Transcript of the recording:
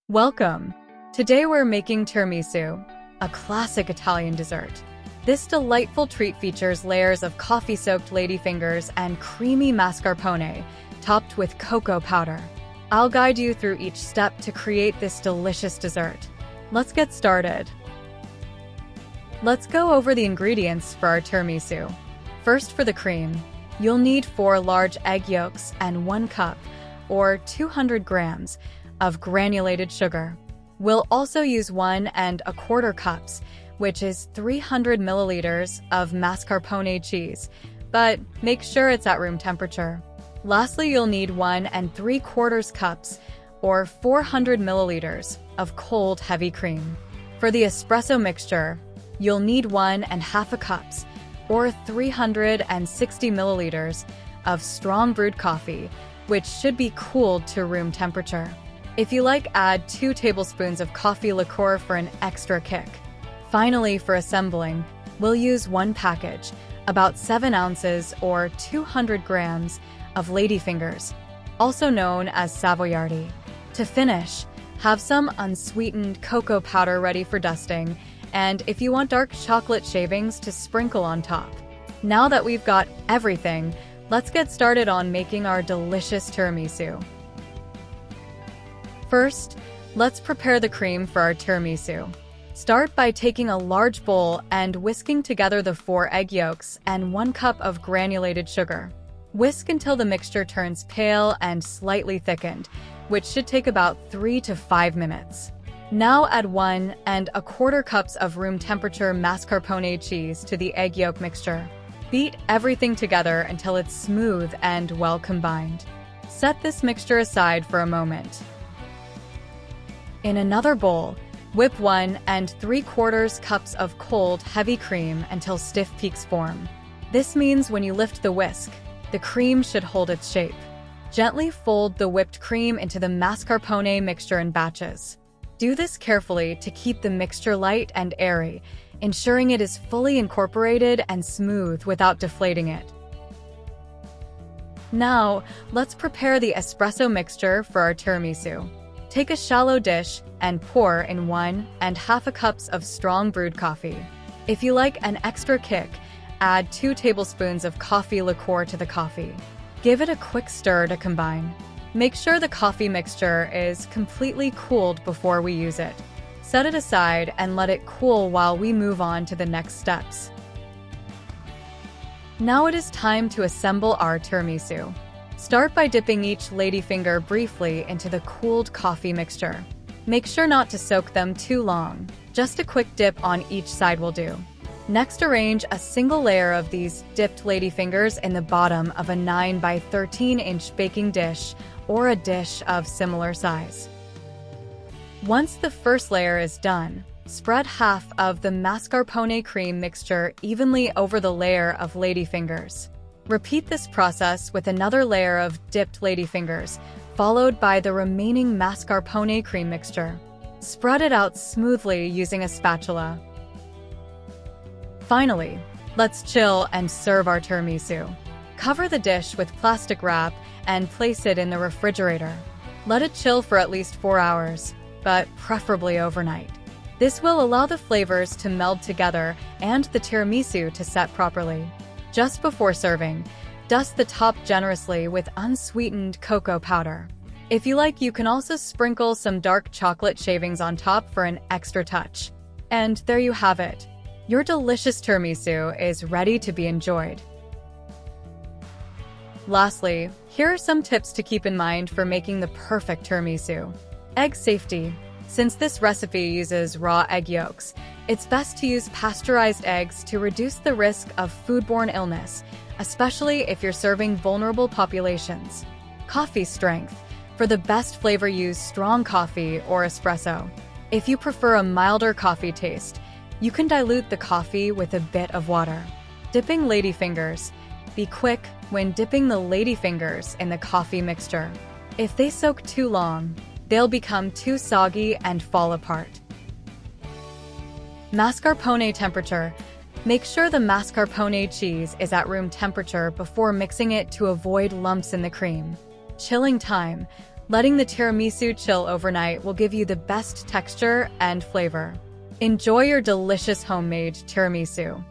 Welcome! Today we're making tiramisu, a classic Italian dessert. This delightful treat features layers of coffee-soaked ladyfingers and creamy mascarpone, topped with cocoa powder. I'll guide you through each step to create this delicious dessert. Let's get started. Let's go over the ingredients for our tiramisu. First, for the cream, you'll need 4 large egg yolks and 1 cup, or 200 grams, of granulated sugar. We'll also use 1¼ cups, which is 300 milliliters of mascarpone cheese, but make sure it's at room temperature. Lastly, you'll need 1¾ cups, or 400 milliliters, of cold heavy cream. For the espresso mixture, you'll need 1½ cups, or 360 milliliters, of strong brewed coffee, which should be cooled to room temperature. If you like, add 2 tablespoons of coffee liqueur for an extra kick. Finally, for assembling, we'll use 1 package, about 7 ounces or 200 grams, of ladyfingers, also known as savoiardi. To finish, have some unsweetened cocoa powder ready for dusting, and if you want dark chocolate shavings to sprinkle on top. Now that we've got everything, let's get started on making our delicious tiramisu. First, let's prepare the cream for our tiramisu. Start by taking a large bowl and whisking together the 4 egg yolks and 1 cup of granulated sugar. Whisk until the mixture turns pale and slightly thickened, which should take about 3 to 5 minutes. Now add 1¼ cups of room temperature mascarpone cheese to the egg yolk mixture. Beat everything together until it's smooth and well combined. Set this mixture aside for a moment. In another bowl, whip 1¾ cups of cold, heavy cream until stiff peaks form. This means when you lift the whisk, the cream should hold its shape. Gently fold the whipped cream into the mascarpone mixture in batches. Do this carefully to keep the mixture light and airy, ensuring it is fully incorporated and smooth without deflating it. Now, let's prepare the espresso mixture for our tiramisu. Take a shallow dish and pour in 1½ cups of strong brewed coffee. If you like an extra kick, add 2 tablespoons of coffee liqueur to the coffee. Give it a quick stir to combine. Make sure the coffee mixture is completely cooled before we use it. Set it aside and let it cool while we move on to the next steps. Now it is time to assemble our tiramisu. Start by dipping each ladyfinger briefly into the cooled coffee mixture. Make sure not to soak them too long. Just a quick dip on each side will do. Next, arrange a single layer of these dipped ladyfingers in the bottom of a 9 by 13-inch baking dish or a dish of similar size. Once the first layer is done, spread half of the mascarpone cream mixture evenly over the layer of ladyfingers. Repeat this process with another layer of dipped ladyfingers, followed by the remaining mascarpone cream mixture. Spread it out smoothly using a spatula. Finally, let's chill and serve our tiramisu. Cover the dish with plastic wrap and place it in the refrigerator. Let it chill for at least 4 hours, but preferably overnight. This will allow the flavors to meld together and the tiramisu to set properly. Just before serving, dust the top generously with unsweetened cocoa powder. If you like, you can also sprinkle some dark chocolate shavings on top for an extra touch. And there you have it. Your delicious tiramisu is ready to be enjoyed. Lastly, here are some tips to keep in mind for making the perfect tiramisu. Egg safety. Since this recipe uses raw egg yolks, it's best to use pasteurized eggs to reduce the risk of foodborne illness, especially if you're serving vulnerable populations. Coffee strength. For the best flavor, use strong coffee or espresso. If you prefer a milder coffee taste, you can dilute the coffee with a bit of water. Dipping ladyfingers. Be quick when dipping the ladyfingers in the coffee mixture. If they soak too long, they'll become too soggy and fall apart. Mascarpone temperature. Make sure the mascarpone cheese is at room temperature before mixing it to avoid lumps in the cream. Chilling time. Letting the tiramisu chill overnight will give you the best texture and flavor. Enjoy your delicious homemade tiramisu.